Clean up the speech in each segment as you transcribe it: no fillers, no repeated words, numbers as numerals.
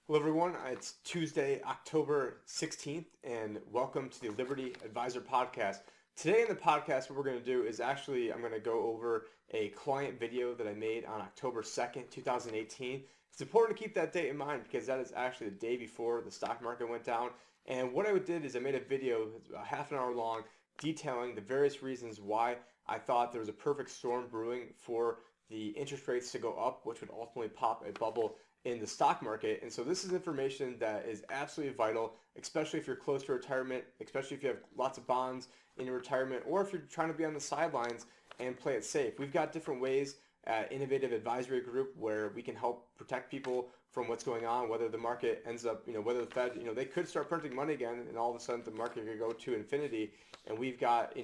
Hello, everyone. It's Tuesday, October 16th, and welcome to the Liberty Advisor Podcast. Today in the podcast, what we're going to do is I'm going to go over a client video that I made on October 2nd, 2018. It's important to keep that date in mind because that is actually the day before the stock market went down. And what I did is I made a video, about half an hour long, detailing the various reasons why I thought there was a perfect storm brewing for the interest rates to go up, which would ultimately pop a bubble in the stock market. And so this is information that is absolutely vital, especially if you're close to retirement, especially if you have lots of bonds in your retirement, or if you're trying to be on the sidelines and play it safe. We've got different ways at Innovative Advisory Group where we can help protect people from what's going on, whether the market ends up, whether the Fed, they could start printing money again and all of a sudden the market could go to infinity. And we've got,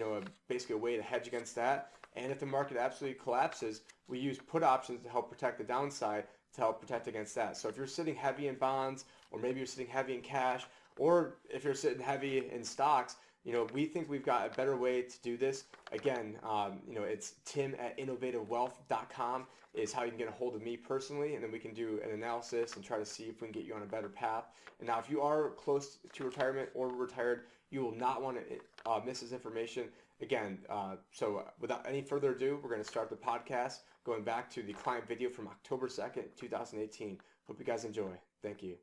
basically a way to hedge against that. And if the market absolutely collapses, we use put options to help protect the downside, to help protect against that. So if you're sitting heavy in bonds, or maybe you're sitting heavy in cash, or if you're sitting heavy in stocks, we think we've got a better way to do this. Again, it's tim@innovativewealth.com is how you can get a hold of me personally, and then we can do an analysis and try to see if we can get you on a better path. And now if you are close to retirement or retired, you will not want to miss this information. Again, so without any further ado, we're going to start the podcast going back to the client video from October 2nd, 2018. Hope you guys enjoy. Thank you.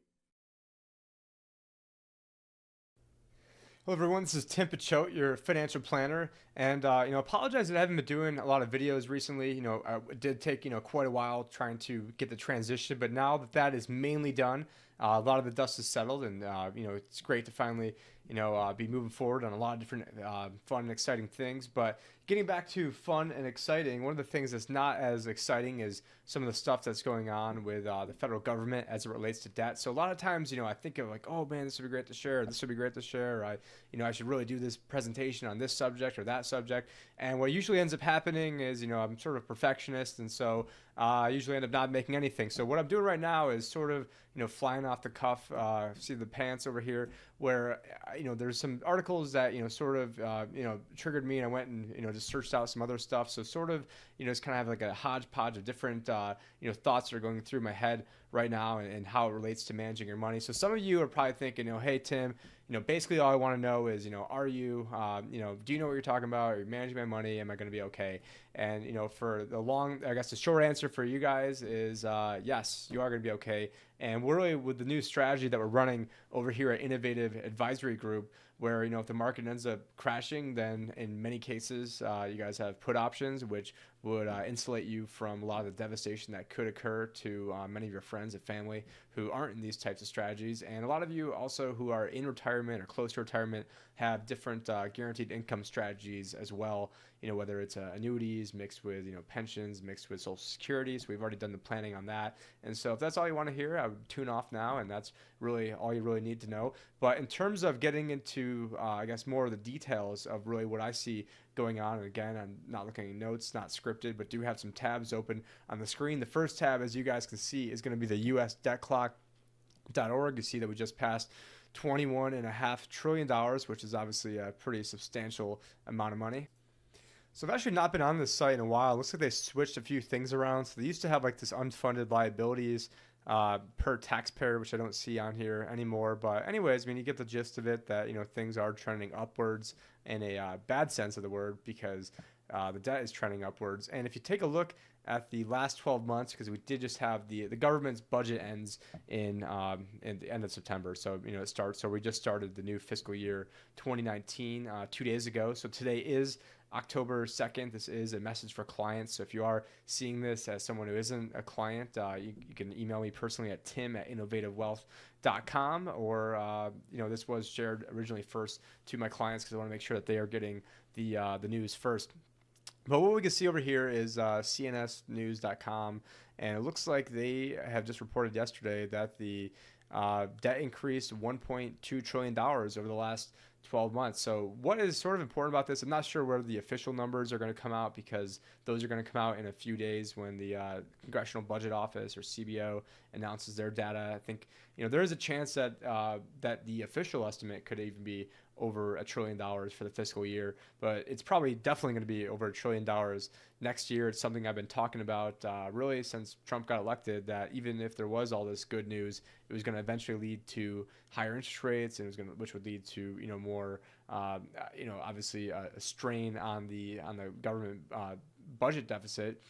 Hello everyone, this is Tim Picciott, your financial planner, and apologize that I haven't been doing a lot of videos recently. It did take quite a while trying to get the transition, but now that that is mainly done, a lot of the dust is settled, and it's great to finally be moving forward on a lot of different fun and exciting things. But getting back to fun and exciting, one of the things that's not as exciting is some of the stuff that's going on with the federal government as it relates to debt. So a lot of times, I think of like, oh man, this would be great to share. This would be great to share. Or I should really do this presentation on this subject or that subject. And what usually ends up happening is, I'm sort of a perfectionist, and so I usually end up not making anything. So what I'm doing right now is sort of, flying off the cuff. See the pants over here, where there's some articles that sort of triggered me, and I went and just searched out some other stuff. So sort of it's kind of like a hodgepodge of different thoughts that are going through my head right now, and how it relates to managing your money. So some of you are probably thinking, hey Tim, basically all I want to know is, are you, do you know what you're talking about? Are you managing my money? Am I going to be okay? And, for the short answer for you guys is yes, you are going to be okay. And we're really, with the new strategy that we're running over here at Innovative Advisory Group, where, if the market ends up crashing, then in many cases, you guys have put options, which would insulate you from a lot of the devastation that could occur to many of your friends and family who aren't in these types of strategies. And a lot of you also who are in retirement or close to retirement have different guaranteed income strategies as well, whether it's annuities mixed with, pensions mixed with Social Security. So we've already done the planning on that. And so if that's all you want to hear, I would tune off now, and that's really all you really need to know. But in terms of getting into, more of the details of really what I see going on, and again, I'm not looking at notes, not scripted, but do have some tabs open on the screen. The first tab, as you guys can see, is going to be the usdebtclock.org. You see that we just passed $21.5 trillion, which is obviously a pretty substantial amount of money. So I've actually not been on this site in a while. It looks like they switched a few things around. So they used to have like this unfunded liabilities per taxpayer, which I don't see on here anymore. But anyways, you get the gist of it, that things are trending upwards in a bad sense of the word, because the debt is trending upwards. And if you take a look at the last 12 months, because we did just have the government's budget ends in the end of September. So, it starts. So we just started the new fiscal year 2019 2 days ago. So today is October 2nd. This is a message for clients. So if you are seeing this as someone who isn't a client, you can email me personally at tim@innovativewealth.com, or this was shared originally first to my clients because I want to make sure that they are getting the news first. But what we can see over here is cnsnews.com, and it looks like they have just reported yesterday that the debt increased $1.2 trillion over the last 12 months. So what is sort of important about this, I'm not sure where the official numbers are going to come out, because those are going to come out in a few days when the Congressional Budget Office, or CBO, announces their data. I think there is a chance that that the official estimate could even be over $1 trillion for the fiscal year, but it's probably definitely going to be over $1 trillion next year. It's something I've been talking about really since Trump got elected, that even if there was all this good news, it was going to eventually lead to higher interest rates, and which would lead to more obviously a strain on the government budget deficit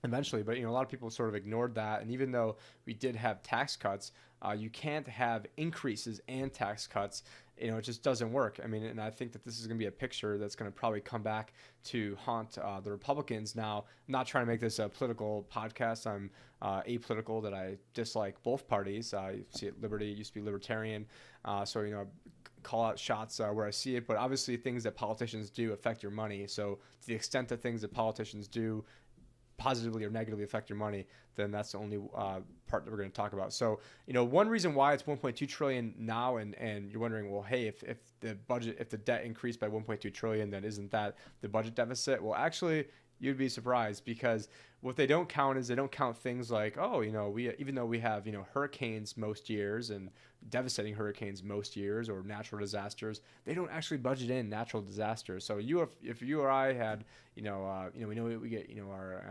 eventually. But a lot of people sort of ignored that, and even though we did have tax cuts, you can't have increases and tax cuts. It just doesn't work. I mean, and I think that this is going to be a picture that's going to probably come back to haunt the Republicans. Now, I'm not trying to make this a political podcast. I'm apolitical, that I dislike both parties. You see it, Liberty used to be libertarian, so call out shots where I see it. But obviously, things that politicians do affect your money. So to the extent that things that politicians do positively or negatively affect your money, then that's the only part that we're going to talk about. So, one reason why it's 1.2 trillion now, and you're wondering, well, hey, if the debt increased by 1.2 trillion, then isn't that the budget deficit? Well, actually, you'd be surprised, because what they don't count is they don't count things like, we even though we have hurricanes most years, and devastating hurricanes most years, or natural disasters, they don't actually budget in natural disasters. So if you or I had we know we get our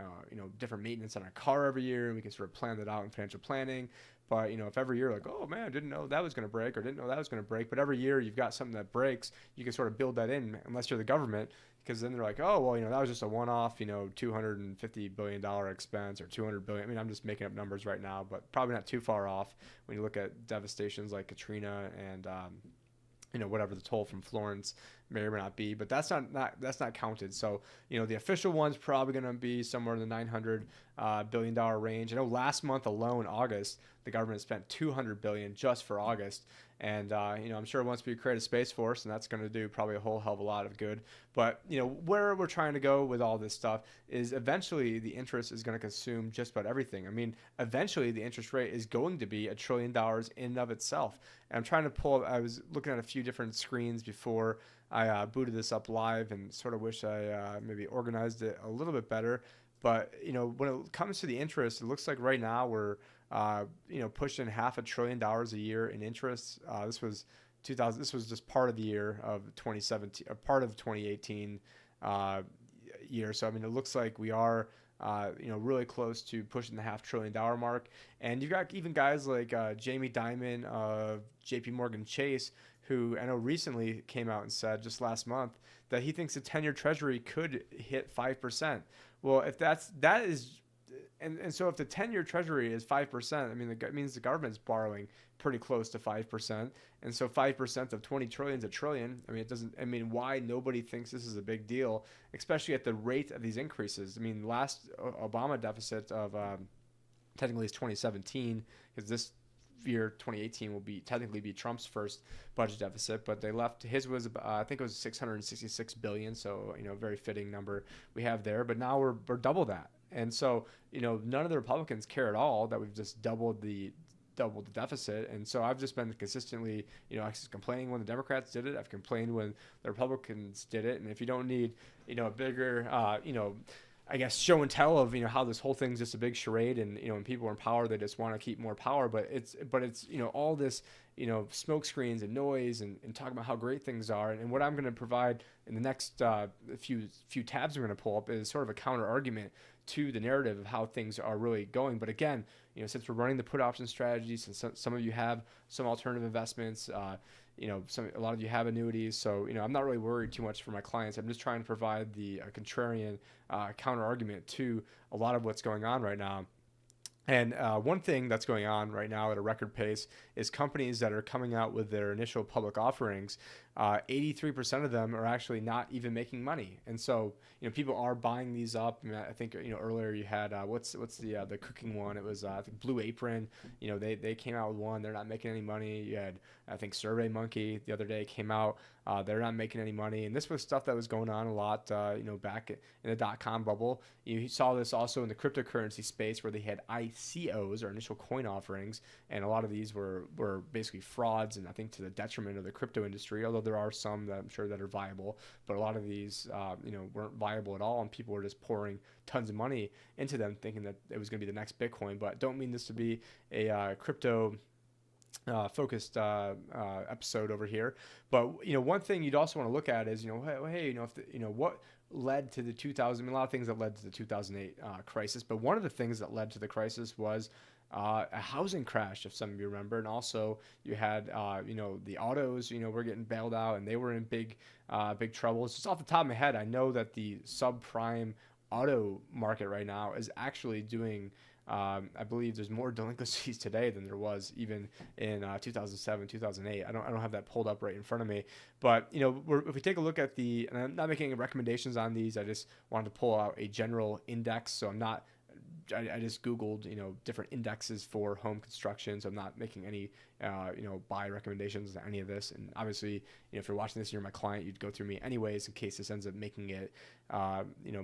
different maintenance on our car every year, and we can sort of plan that out in financial planning. But if every year, like, oh man, I didn't know that was going to break, or didn't know that was going to break, but every year you've got something that breaks, you can sort of build that in, unless you're the government, because then they're like, oh well, that was just a one-off, $250 billion expense, or 200 billion. I mean, I'm just making up numbers right now, but probably not too far off when you look at devastations like Katrina and whatever the toll from Florence may or may not be, but that's not counted. So the official one's probably going to be somewhere in the $900 billion range. I know last month alone, August, the government spent $200 billion just for August. And I'm sure once we create a Space Force, and that's going to do probably a whole hell of a lot of good. But where we're trying to go with all this stuff is eventually the interest is going to consume just about everything. I mean, eventually the interest rate is going to be $1 trillion in and of itself. And I'm trying to pull up, I was looking at a few different screens before I booted this up live, and sort of wish I maybe organized it a little bit better. But when it comes to the interest, it looks like right now we're pushing $500 billion a year in interest. This was 2000. This was just part of the year of 2017, or part of 2018 year. So I mean, it looks like we are really close to pushing the $500 billion mark. And you've got even guys like Jamie Dimon of J.P. Morgan Chase, who I know recently came out and said just last month that he thinks the 10-year Treasury could hit 5%. Well, if that is. And so if the 10-year Treasury is 5%, I mean, that means the government's borrowing pretty close to 5%. And so 5% of 20 trillion is $1 trillion. I mean, why nobody thinks this is a big deal, especially at the rate of these increases. I mean, last Obama deficit of technically it's 2017, because this year 2018 will technically be Trump's first budget deficit, but they left his was I think it was 666 billion, so very fitting number we have there. But now we're double that. And so, none of the Republicans care at all that we've just doubled the deficit. And so I've just been consistently, complaining when the Democrats did it. I've complained when the Republicans did it. And if you don't need, a bigger, I guess, show and tell of, how this whole thing's just a big charade, and, when people are in power, they just want to keep more power. But it's all this, smoke screens and noise, and talking about how great things are. And what I'm going to provide in the next few tabs we're going to pull up is sort of a counter argument to the narrative of how things are really going. But again, since we're running the put option strategy, since some of you have some alternative investments, a lot of you have annuities. So, I'm not really worried too much for my clients. I'm just trying to provide the contrarian counter argument to a lot of what's going on right now. And one thing that's going on right now at a record pace is companies that are coming out with their initial public offerings. 83% of them are actually not even making money, and so people are buying these up. I mean, I think earlier you had what's the cooking one? It was I think Blue Apron. They came out with one. They're not making any money. You had I think SurveyMonkey the other day came out. They're not making any money, and this was stuff that was going on a lot. Back in the .com bubble, you saw this also in the cryptocurrency space where they had ICOs, or initial coin offerings, and a lot of these were basically frauds, and I think to the detriment of the crypto industry. Although there are some that I'm sure that are viable, but a lot of these weren't viable at all, and people were just pouring tons of money into them, thinking that it was going to be the next Bitcoin. But don't mean this to be a crypto focused episode over here. But one thing you'd also want to look at is hey, if led to the 2000. I mean, a lot of things that led to the 2008 crisis, but one of the things that led to the crisis was a housing crash, if some of you remember, and also you had the autos, were getting bailed out, and they were in big trouble. It's just off the top of my head, I know that the subprime auto market right now is actually doing. I believe there's more delinquencies today than there was even in 2007, 2008. I don't have that pulled up right in front of me, but if we take a look at and I'm not making any recommendations on these. I just wanted to pull out a general index, so I'm not. I just Googled, different indexes for home construction. So I'm not making any, buy recommendations on any of this. And obviously, if you're watching this and you're my client, you'd go through me anyways in case this ends up making it,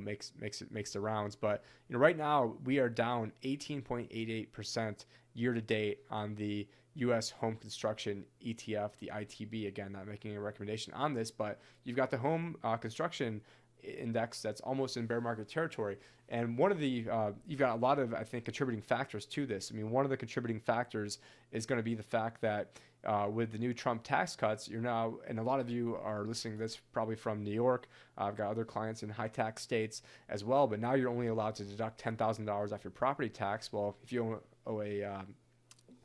makes the rounds. But, right now we are down 18.88% year to date on the U.S. home construction ETF, the ITB. Again, not making a recommendation on this, but you've got the home construction index that's almost in bear market territory. And one of the you've got a lot of, I think, contributing factors to this. I mean, one of the contributing factors is going to be the fact that with the new Trump tax cuts, you're now, and a lot of you are listening to this probably from New York. I've got other clients in high tax states as well, but now you're only allowed to deduct $10,000 off your property tax. Well, if you own a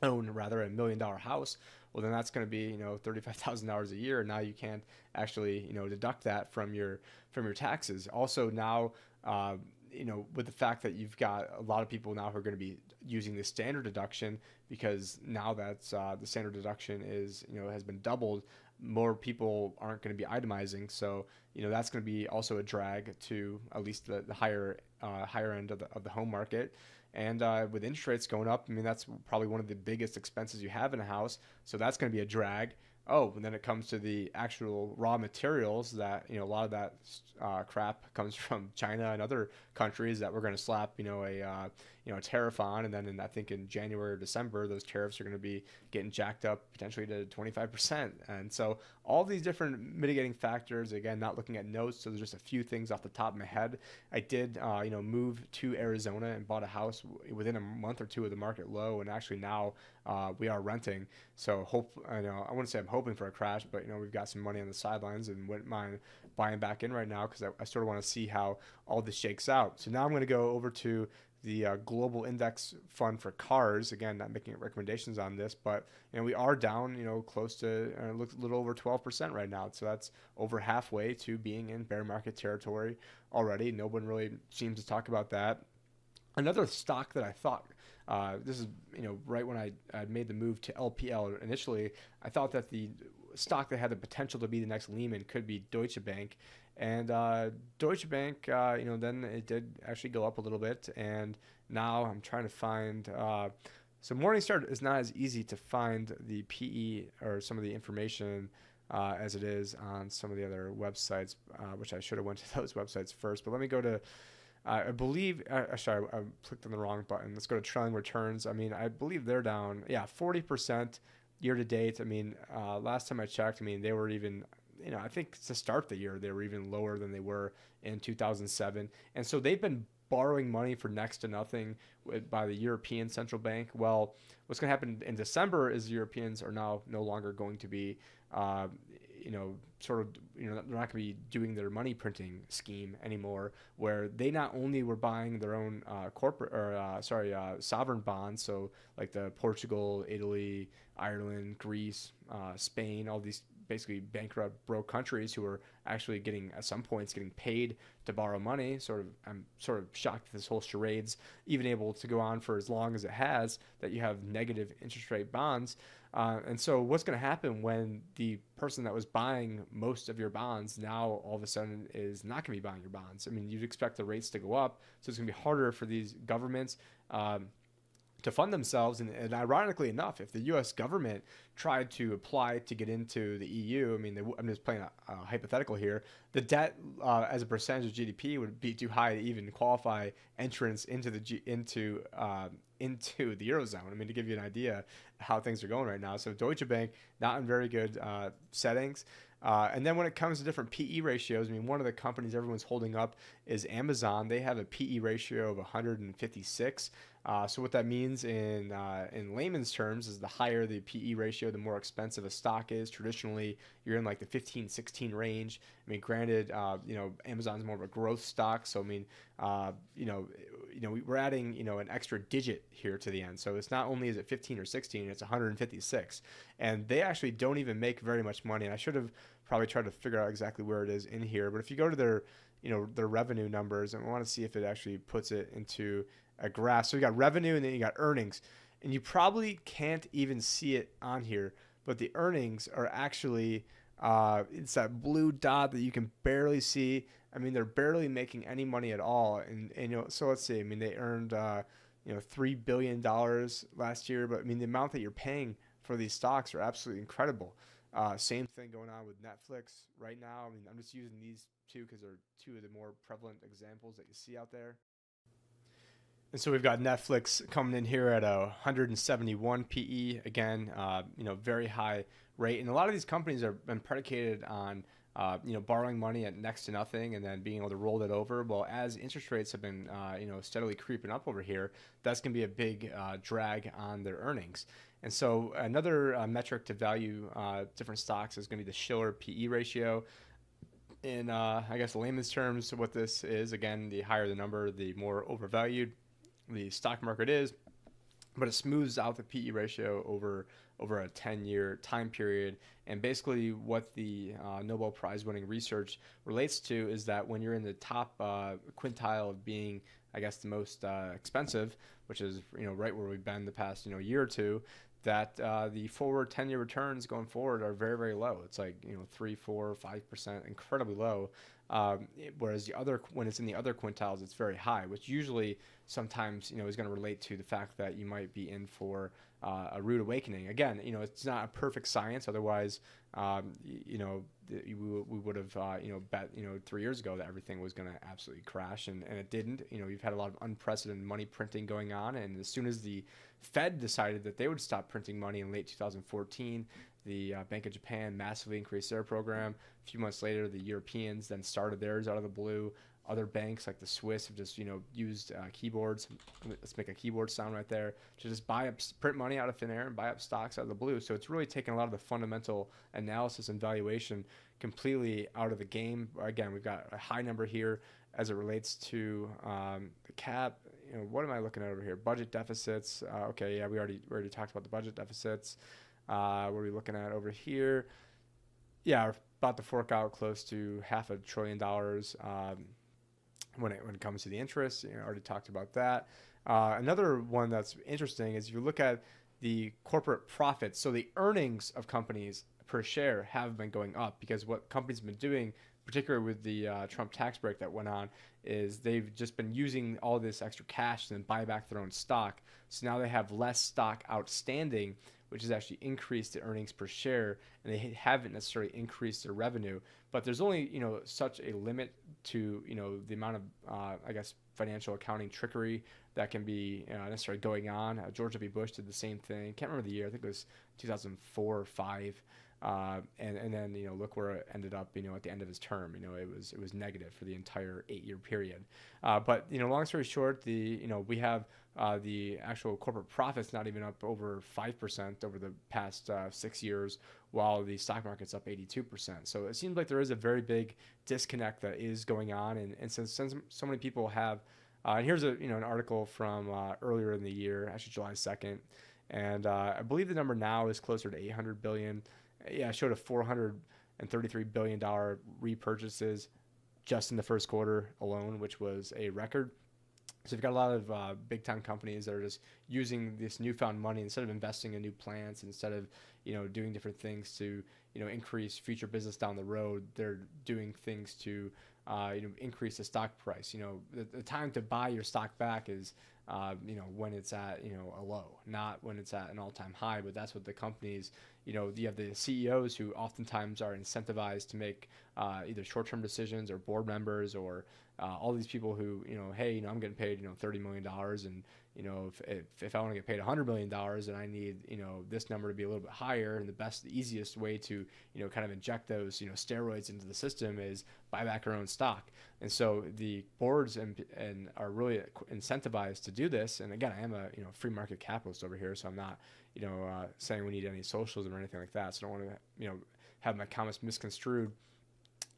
$1 million house, well, then that's going to be $35,000 a year, and now you can't actually deduct that from your taxes. Also now, with the fact that you've got a lot of people now who are going to be using the standard deduction, because now that's the standard deduction is has been doubled. More people aren't going to be itemizing, so that's going to be also a drag to at least the higher end of the home market. And with interest rates going up, I mean, that's probably one of the biggest expenses you have in a house. So that's going to be a drag. Oh, and then it comes to the actual raw materials that, a lot of that crap comes from China and other countries that we're going to slap, a tariff on. And then I think in January or December, those tariffs are going to be getting jacked up potentially to 25%. And so all these different mitigating factors, again, not looking at notes. So there's just a few things off the top of my head. I did, move to Arizona and bought a house within a month or two of the market low. And actually now we are renting. So I wouldn't say I'm hoping for a crash, but we've got some money on the sidelines and wouldn't mind buying back in right now because I sort of want to see how all this shakes out. So now I'm going to go over to the global index fund for cars. Again, not making recommendations on this, but we are down close to a little over 12% right now. So that's over halfway to being in bear market territory already. No one really seems to talk about that. Another stock that I thought, this is right when I made the move to LPL initially, I thought that the stock that had the potential to be the next Lehman could be Deutsche Bank. And Deutsche Bank, then it did actually go up a little bit. And now I'm trying to find, so Morningstar is not as easy to find the PE or some of the information as it is on some of the other websites, which I should have went to those websites first. But let me go to, I believe, sorry, I clicked on the wrong button. Let's go to trailing returns. I mean, I believe they're down, 40% year to date. I mean, last time I checked, they were even, I think to start the year, they were even lower than they were in 2007. And so they've been borrowing money for next to nothing by the European Central Bank. Well, what's going to happen in December is the Europeans are now no longer going to be, they're not going to be doing their money printing scheme anymore, where they not only were buying their own sovereign bonds, so like the Portugal, Italy, Ireland, Greece, Spain, all these basically bankrupt, broke countries who are actually getting, at some points, getting paid to borrow money. I'm sort of shocked that this whole charade's even able to go on for as long as it has, that you have negative interest rate bonds. And so what's going to happen when the person that was buying most of your bonds now all of a sudden is not going to be buying your bonds? I mean, you'd expect the rates to go up, so it's going to be harder for these governments to fund themselves. And ironically enough, if the U.S. government tried to apply to get into the EU, I'm just playing a hypothetical here, the debt as a percentage of GDP would be too high to even qualify entrance into the Eurozone. To give you an idea how things are going right now. So Deutsche Bank, not in very good settings. And then when it comes to different PE ratios, I mean, one of the companies everyone's holding up is Amazon. They have a PE ratio of 156. So what that means in layman's terms is the higher the PE ratio, the more expensive a stock is. Traditionally, you're in like the 15, 16 range. I mean, granted, Amazon's more of a growth stock, so I mean, we're adding an extra digit here to the end. So it's not only is it 15 or 16, it's 156, and they actually don't even make very much money. And I should have probably tried to figure out exactly where it is in here. But if you go to their revenue numbers, and I want to see if it actually puts it into a graph. So you got revenue and then you got earnings, and you probably can't even see it on here, but the earnings are actually it's that blue dot that you can barely see. I mean, they're barely making any money at all. And so let's see. I mean, they earned $3 billion last year, but I mean, the amount that you're paying for these stocks are absolutely incredible. Same thing going on with Netflix right now. I mean, I'm just using these two because they're two of the more prevalent examples that you see out there. And so we've got Netflix coming in here at a 171 PE. Again, very high rate. And a lot of these companies have been predicated on, borrowing money at next to nothing and then being able to roll that over. Well, as interest rates have been, steadily creeping up over here, that's going to be a big drag on their earnings. And so another metric to value different stocks is going to be the Shiller PE ratio. In, I guess, layman's terms, what this is, again, the higher the number, the more overvalued the stock market is, but it smooths out the PE ratio over a 10-year time period. And basically what the Nobel Prize winning research relates to is that when you're in the top quintile of being, I guess, the most expensive, which is right where we've been the past year or two, that the forward 10-year returns going forward are very, very low. It's like 3, 4, 5%, incredibly low. Whereas when it's in the other quintiles, it's very high, which usually sometimes is going to relate to the fact that you might be in for a rude awakening. Again, it's not a perfect science. Otherwise, we would have bet 3 years ago that everything was going to absolutely crash, and it didn't. You've had a lot of unprecedented money printing going on, and as soon as the Fed decided that they would stop printing money in late 2014, the Bank of Japan massively increased their program. A few months later, the Europeans then started theirs out of the blue. Other banks like the Swiss have just used keyboards. Let's make a keyboard sound right there to just print money out of thin air and buy up stocks out of the blue. So it's really taken a lot of the fundamental analysis and valuation completely out of the game. Again, we've got a high number here as it relates to the cap. What am I looking at over here? Budget deficits. Okay, yeah, we already talked about the budget deficits. What are we looking at over here? Yeah, we're about to fork out close to $500 billion when it comes to the interest. Already talked about that. Another one that's interesting is if you look at the corporate profits, so the earnings of companies per share have been going up, because what companies have been doing, particularly with the Trump tax break that went on, is they've just been using all this extra cash to then buy back their own stock. So now they have less stock outstanding, which has actually increased the earnings per share, and they haven't necessarily increased their revenue. But there's only such a limit to the amount of I guess financial accounting trickery that can be necessarily going on. George W. Bush did the same thing. Can't remember the year. I think it was 2004 or 5. And then look where it ended up at the end of his term. It was negative for the entire 8-year period. But long story short, we have the actual corporate profits not even up over 5% over the past 6 years, while the stock market's up 82%. So it seems like there is a very big disconnect that is going on, and since so many people have and here's an article from earlier in the year, actually July 2nd, and I believe the number now is closer to 800 billion. Yeah, it showed a $433 billion repurchases just in the first quarter alone, which was a record. So you've got a lot of big time companies that are just using this newfound money instead of investing in new plants, instead of doing different things to increase future business down the road. They're doing things to increase the stock price. The time to buy your stock back is when it's at a low, not when it's at an all-time high. But that's what the companies, you have the CEOs who oftentimes are incentivized to make either short-term decisions, or board members, or all these people who, hey, I'm getting paid, $30 million, and if I want to get paid $100 million, and I need, this number to be a little bit higher, and the easiest way to, kind of inject those, steroids into the system is buy back our own stock. And so the boards and are really incentivized to do this. And again, I am a, free market capitalist over here, so I'm not, saying we need any socialism or anything like that. So I don't want to, have my comments misconstrued.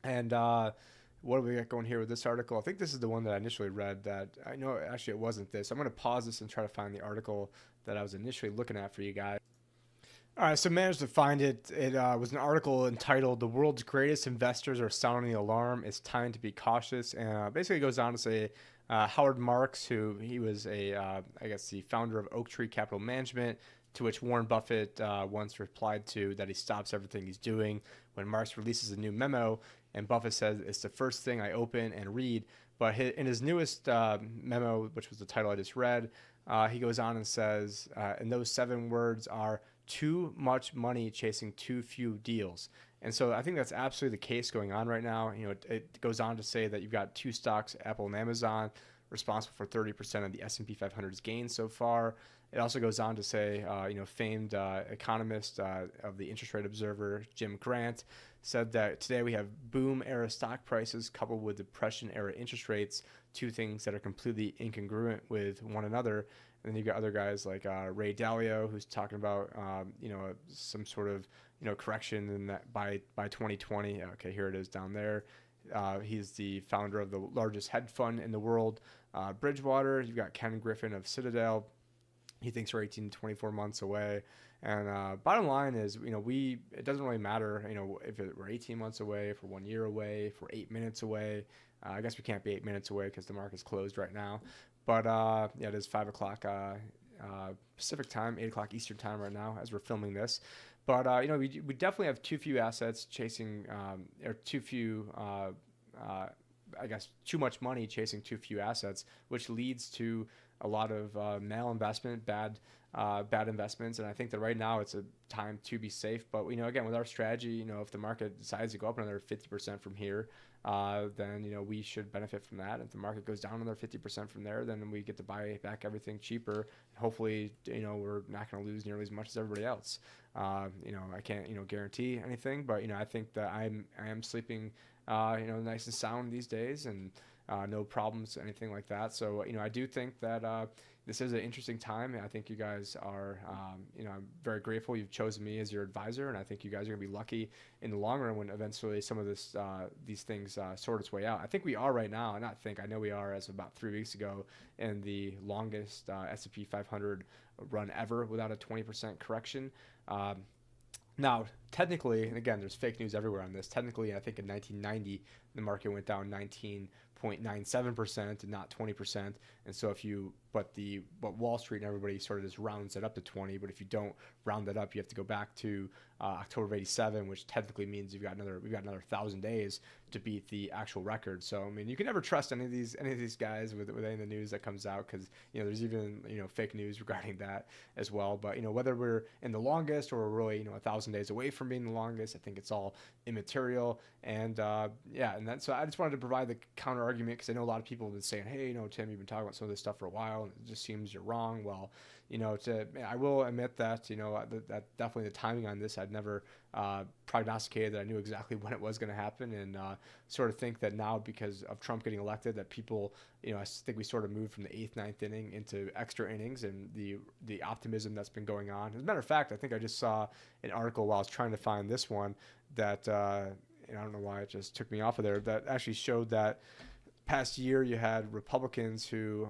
And what do we got going here with this article? I think this is the one that I initially read. That I know actually it wasn't this. I'm going to pause this and try to find the article that I was initially looking at for you guys. All right, so managed to find it. It was an article entitled "The World's Greatest Investors Are Sounding the Alarm. It's Time to Be Cautious," and basically goes on to say Howard Marks, who he was I guess the founder of Oak Tree Capital Management, to which Warren Buffett once replied to that he stops everything he's doing when Marks releases a new memo, and Buffett says it's the first thing I open and read. But in his newest memo, which was the title I just read, he goes on and says, and those 7 words are too much money chasing too few deals. And so I think that's absolutely the case going on right now. It goes on to say that you've got 2 stocks, Apple and Amazon, responsible for 30% of the S&P 500's gains so far. It also goes on to say, famed economist of the Interest Rate Observer, Jim Grant, said that today we have boom-era stock prices coupled with depression-era interest rates, 2 things that are completely incongruent with one another. And then you've got other guys like Ray Dalio, who's talking about, some sort of, correction in that by 2020. Okay, here it is down there. He's the founder of the largest hedge fund in the world, Bridgewater. You've got Ken Griffin of Citadel. He thinks we're 18 to 24 months away. And bottom line is, it doesn't really matter, if we're 18 months away, if we're 1 year away, if we're 8 minutes away. I guess we can't be 8 minutes away because the market's closed right now. But it is 5 o'clock Pacific time, 8 o'clock Eastern time right now as we're filming this. But, we definitely have too few assets chasing, or too few, I guess, too much money chasing too few assets, which leads to a lot of malinvestment, bad investments. And I think that right now it's a time to be safe. But, again, with our strategy, if the market decides to go up another 50% from here, then, we should benefit from that. If the market goes down another 50% from there, then we get to buy back everything cheaper. And hopefully, we're not going to lose nearly as much as everybody else. I can't, guarantee anything, but, I think that I am sleeping, nice and sound these days, and no problems, anything like that. So, I do think that this is an interesting time. I think you guys are, I'm very grateful you've chosen me as your advisor, and I think you guys are going to be lucky in the long run when eventually some of these things sort its way out. I think we are right now, I know we are, as of about 3 weeks ago, in the longest S&P 500 run ever without a 20% correction. Now, technically, and again, there's fake news everywhere on this. Technically, I think in 1990, the market went down 19.97% and not 20%. And so but Wall Street and everybody sort of just rounds it up to 20. But if you don't round it up, you have to go back to October of '87, which technically means we've got another 1,000 days to beat the actual record. So I mean, you can never trust any of these guys with any of the news that comes out, because there's even fake news regarding that as well. But whether we're in the longest or we're really 1,000 days away from being the longest, I think it's all immaterial. And so I just wanted to provide the counter argument, because I know a lot of people have been saying, hey, Tim, you've been talking about some of this stuff for a while, and it just seems you're wrong. Well, I will admit that that definitely the timing on this, I'd never prognosticated that I knew exactly when it was going to happen, and sort of think that now, because of Trump getting elected, that people, I think we sort of moved from the 8th, 9th inning into extra innings, and the optimism that's been going on. As a matter of fact, I think I just saw an article while I was trying to find this one that, and I don't know why it just took me off of there, that actually showed that past year you had Republicans who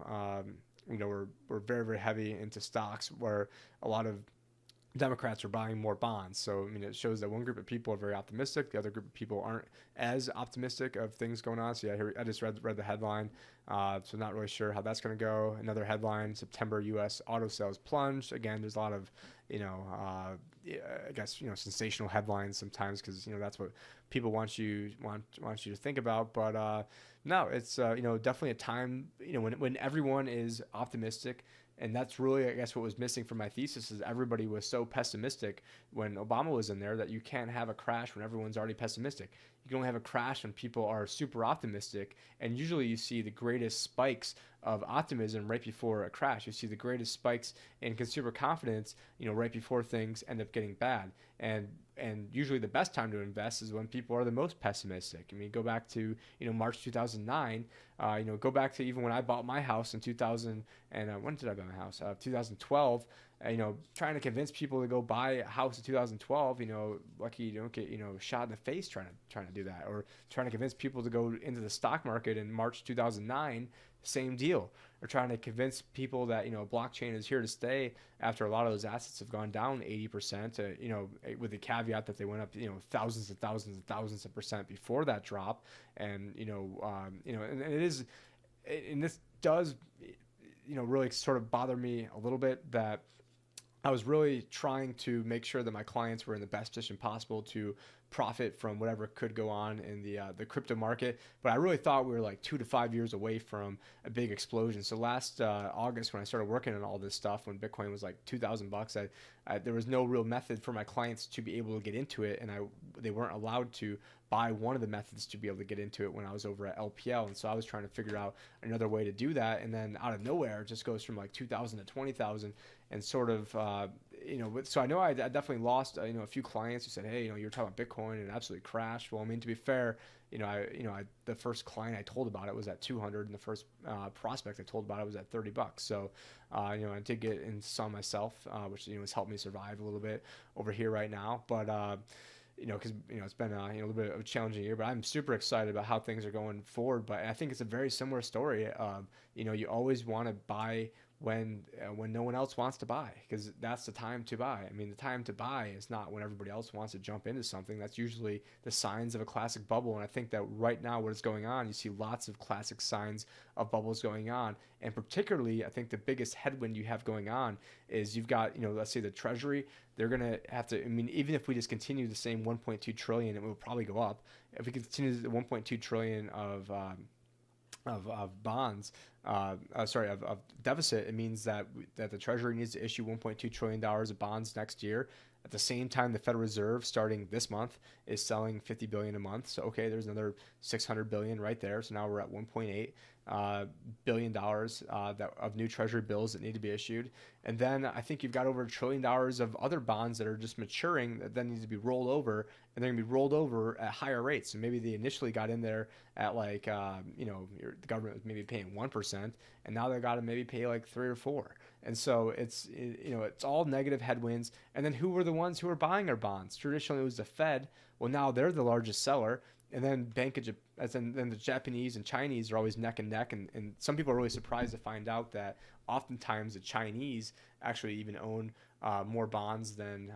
were very, very heavy into stocks, where a lot of Democrats are buying more bonds. So, it shows that one group of people are very optimistic. The other group of people aren't as optimistic of things going on. So, yeah, I just read the headline. So not really sure how that's going to go. Another headline, September U.S. auto sales plunged. Again, there's a lot of, I guess, sensational headlines sometimes, because, that's what people want you to think about. But no, it's, definitely a time, when everyone is optimistic. And that's really, I guess, what was missing from my thesis, is everybody was so pessimistic when Obama was in there that you can't have a crash when everyone's already pessimistic. You can only have a crash when people are super optimistic. And usually you see the greatest spikes of optimism right before a crash. You see the greatest spikes in consumer confidence, right before things end up getting bad. And usually the best time to invest is when people are the most pessimistic. I mean, go back to March 2009. Go back to even when I bought my house in 2000. And when did I buy my house? 2012. Trying to convince people to go buy a house in 2012. Lucky you don't get shot in the face trying to do that, or trying to convince people to go into the stock market in March 2009. Same deal. Or trying to convince people that blockchain is here to stay after a lot of those assets have gone down 80%. With the caveat that they went up thousands and thousands and thousands of percent before that drop. And and it is, and this does really sort of bother me a little bit, that I was really trying to make sure that my clients were in the best position possible to profit from whatever could go on in the crypto market. But I really thought we were like 2 to 5 years away from a big explosion. So last August, when I started working on all this stuff, when Bitcoin was like $2,000, there was no real method for my clients to be able to get into it, and they weren't allowed to buy one of the methods to be able to get into it when I was over at LPL. And so I was trying to figure out another way to do that. And then out of nowhere, it just goes from like 2,000 to 20,000, and sort of, so I know I definitely lost, a few clients who said, hey, you were talking about Bitcoin and it absolutely crashed. Well, I mean, to be fair, the first client I told about it was at 200, and the first prospect I told about it was at $30. So, I did get in some myself, which, has helped me survive a little bit over here right now. But, because it's been a little bit of a challenging year, but I'm super excited about how things are going forward. But I think it's a very similar story. You always want to buy when no one else wants to buy, because that's the time to buy. I mean, the time to buy is not when everybody else wants to jump into something. That's usually the signs of a classic bubble. And I think that right now, what is going on, you see lots of classic signs of bubbles going on. And particularly, I think the biggest headwind you have going on is you've got, let's say the Treasury, they're going to have to, I mean, even if we just continue the same 1.2 trillion, it will probably go up. If we continue the 1.2 trillion of bonds, of deficit, it means that the Treasury needs to issue $1.2 trillion of bonds next year. At the same time, the Federal Reserve, starting this month, is selling $50 billion a month. So, okay, there's another $600 billion right there. So now we're at $1.8 billion of new Treasury bills that need to be issued. And then I think you've got over $1 trillion of other bonds that are just maturing that then need to be rolled over, and they're going to be rolled over at higher rates. So maybe they initially got in there at like, the government was maybe paying 1%, and now they got to maybe pay like 3 or 4. And so it's all negative headwinds. And then who were the ones who were buying our bonds? Traditionally, it was the Fed. Well, now they're the largest seller. And then then the Japanese and Chinese are always neck and neck. And some people are really surprised to find out that oftentimes the Chinese actually even own more bonds than,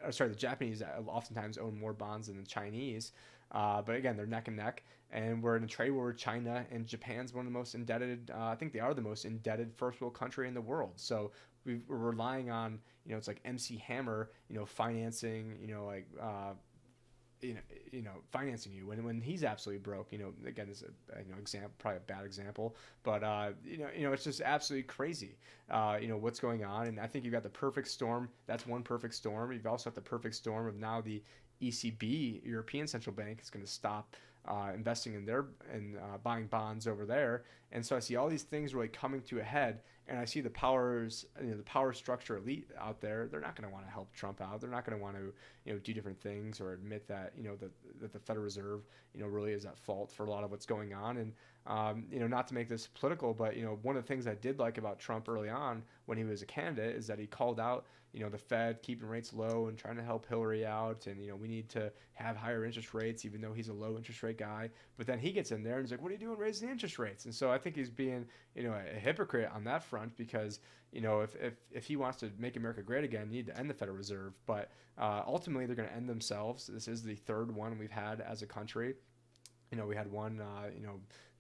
the Japanese oftentimes own more bonds than the Chinese. But again, they're neck and neck. And we're in a trade war with China, and Japan's one of the most indebted, I think they are the most indebted first world country in the world. So we're relying on, it's like MC Hammer, financing, financing you when he's absolutely broke. Again, this is example, probably a bad example, but it's just absolutely crazy. What's going on, and I think you've got the perfect storm. That's one perfect storm. You've also got the perfect storm of now the ECB, European Central Bank, is going to stop investing in buying bonds over there. And so I see all these things really coming to a head, and I see the the power structure elite out there. They're not going to want to help Trump out. They're not going to want to do different things or admit that that the Federal Reserve really is at fault for a lot of what's going on. And not to make this political, but one of the things I did like about Trump early on when he was a candidate is that he called out the Fed keeping rates low and trying to help Hillary out, and we need to have higher interest rates, even though he's a low interest rate guy. But then he gets in there and he's like, what are you doing raising the interest rates? And so I think he's being a hypocrite on that front, because if he wants to make America great again, you need to end the Federal Reserve. But ultimately they're going to end themselves. This is the third one we've had as a country. We had one,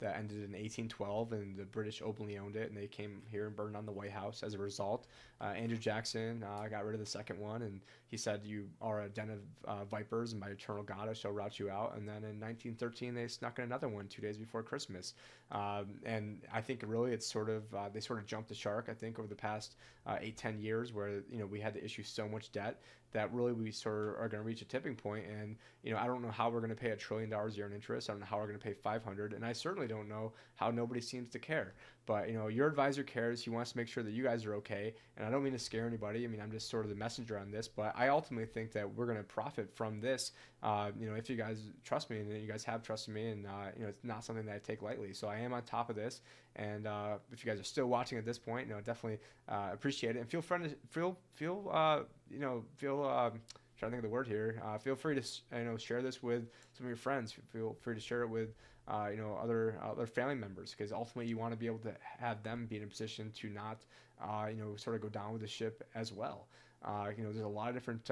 that ended in 1812, and the British openly owned it, and they came here and burned down the White House as a result. Andrew Jackson got rid of the second one, and he said, "You are a den of vipers, and by eternal God I shall rout you out." And then in 1913, they snuck in another one 2 days before Christmas. And I think really it's sort of they sort of jumped the shark. I think over the past 8-10 years, where we had to issue so much debt that really we sort of are going to reach a tipping point. And I don't know how we're going to pay $1 trillion a year in interest. I don't know how we're going to pay 500, and I certainly don't know how nobody seems to care. But your advisor cares. He wants to make sure that you guys are okay. And I don't mean to scare anybody. I mean, I'm just sort of the messenger on this. But I ultimately think that we're going to profit from this. If you guys trust me, and you guys have trusted me, and it's not something that I take lightly. So I am on top of this. And if you guys are still watching at this point, definitely appreciate it. And feel free to trying to think of the word here. Feel free to share this with some of your friends. Feel free to share it with other family members, because ultimately you want to be able to have them be in a position to not sort of go down with the ship as well. There's a lot of different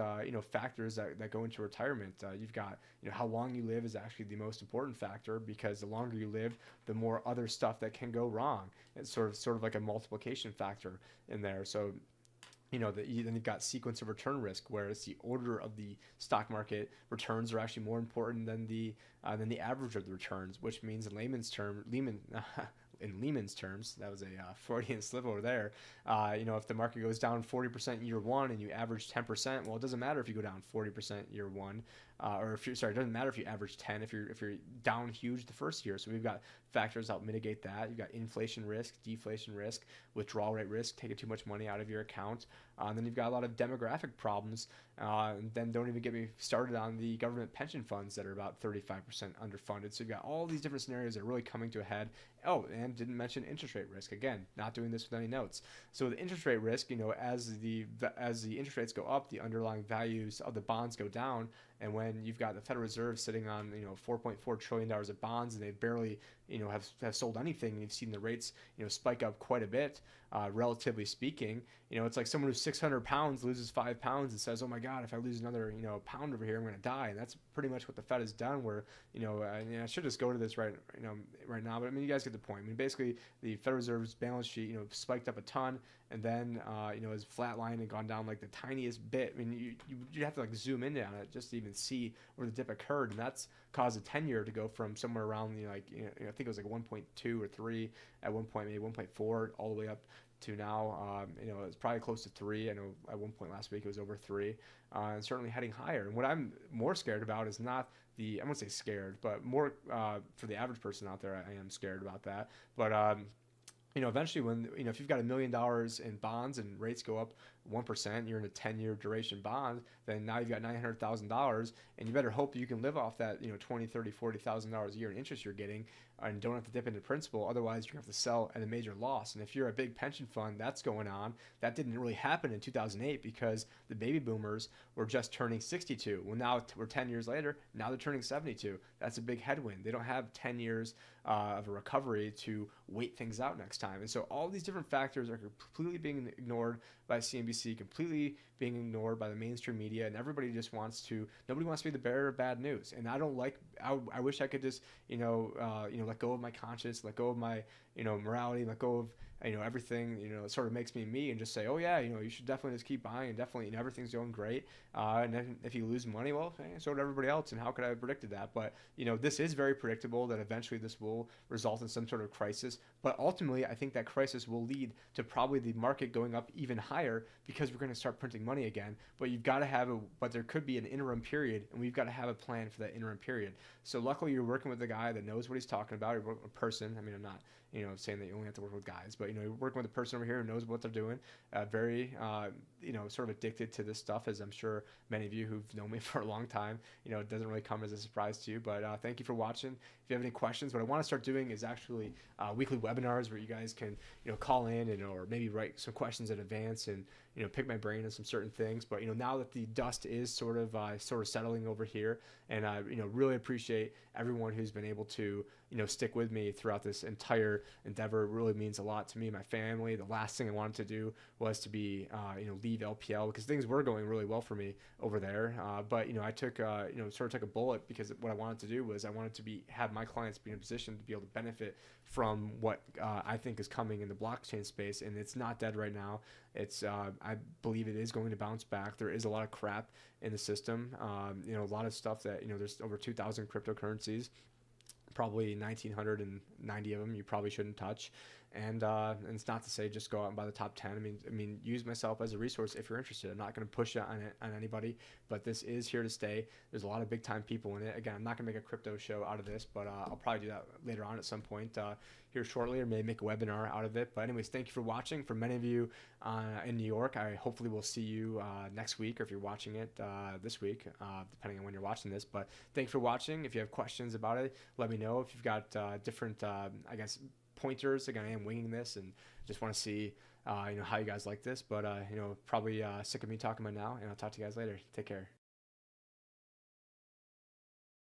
factors that go into retirement. You've got how long you live is actually the most important factor, because the longer you live, the more other stuff that can go wrong. It's sort of like a multiplication factor in there. So then you've got sequence of return risk, where it's the order of the stock market returns are actually more important than the average of the returns, which means in layman's term, in Lehman's terms, that was a Freudian slip over there. If the market goes down 40% year one and you average 10%, well, it doesn't matter if you go down 40% year one, it doesn't matter if you average 10 if you're down huge the first year. So we've got factors that mitigate that. You've got inflation risk, deflation risk, withdrawal rate risk, taking too much money out of your account. And then you've got a lot of demographic problems. And then don't even get me started on the government pension funds that are about 35% underfunded. So you've got all these different scenarios that are really coming to a head. Oh, and didn't mention interest rate risk. Again, not doing this with any notes. So the interest rate risk, as the interest rates go up, the underlying values of the bonds go down. And when you've got the Federal Reserve sitting on $4.4 trillion of bonds, and they barely have sold anything, and you've seen the rates spike up quite a bit, relatively speaking. It's like someone who's 600 pounds loses 5 pounds and says, "Oh my God, if I lose another pound over here, I'm going to die." And that's pretty much what the Fed has done. Where I should just go to this right now, but I mean, you guys get the point. I mean, basically the Federal Reserve's balance sheet spiked up a ton, and then has flatlined and gone down like the tiniest bit. I mean, you have to like zoom in on it just to even see where the dip occurred, and that's caused a 10-year to go from somewhere around I think it was like 1.2 or 3 at one point, maybe 1.4, all the way up to now. It's probably close to 3. I know at one point last week it was over 3, and certainly heading higher. And what I'm more scared about is not I won't say scared, but more for the average person out there, I am scared about that. But eventually when, if you've got $1 million in bonds and rates go up 1%, you're in a 10-year duration bond, then now you've got $900,000, and you better hope you can live off that, $20,000, $30,000, $40,000 a year in interest you're getting, and don't have to dip into principal. Otherwise, you're going to have to sell at a major loss. And if you're a big pension fund, that's going on. That didn't really happen in 2008 because the baby boomers were just turning 62. Well, now we're 10 years later. Now they're turning 72. That's a big headwind. They don't have 10 years of a recovery to wait things out next time. And so all these different factors are completely being ignored by CNBC, completely being ignored by the mainstream media, and everybody just nobody wants to be the bearer of bad news. And I wish I could just, let go of my conscience, let go of my, morality, let go of, everything, it sort of makes me me, and just say, oh yeah, you should definitely just keep buying, and definitely, everything's going great. And then if you lose money, well, so did everybody else. And how could I have predicted that? But, this is very predictable that eventually this will result in some sort of crisis. But ultimately, I think that crisis will lead to probably the market going up even higher, because we're going to start printing money again. But you've got to but there could be an interim period, and we've got to have a plan for that interim period. So luckily you're working with a guy that knows what he's talking about. You're working with a person. I mean, I'm not, saying that you only have to work with guys, but, you're working with a person over here who knows what they're doing, very, sort of addicted to this stuff, as I'm sure many of you who've known me for a long time, it doesn't really come as a surprise to you. But thank you for watching. If you have any questions, what I want to start doing is actually weekly webinars where you guys can, call in or maybe write some questions in advance and, pick my brain on some certain things. But, now that the dust is sort of settling over here, and I, really appreciate everyone who's been able to, stick with me throughout this entire endeavor. It really means a lot to me, my family. The last thing I wanted to do was to be, leave LPL, because things were going really well for me over there. But I took, sort of took a bullet, because what I wanted to do was I wanted to have my clients be in a position to be able to benefit from what I think is coming in the blockchain space, and it's not dead right now. It's I believe it is going to bounce back. There is a lot of crap in the system. A lot of stuff that there's over 2,000 cryptocurrencies. Probably 1,990 of them you probably shouldn't touch, and it's not to say just go out and buy the top 10. I mean, use myself as a resource if you're interested. I'm not going to push it on anybody, but this is here to stay. There's a lot of big time people in it. Again, I'm not going to make a crypto show out of this, but I'll probably do that later on at some point here shortly, or maybe make a webinar out of it. But anyways, thank you for watching. For many of you in New York, I hopefully will see you next week, or if you're watching it this week, depending on when you're watching this. But thanks for watching. If you have questions about it, let me know. If you've got different, pointers. Again, I am winging this and just want to see, how you guys like this. But, probably sick of me talking about now, and I'll talk to you guys later. Take care.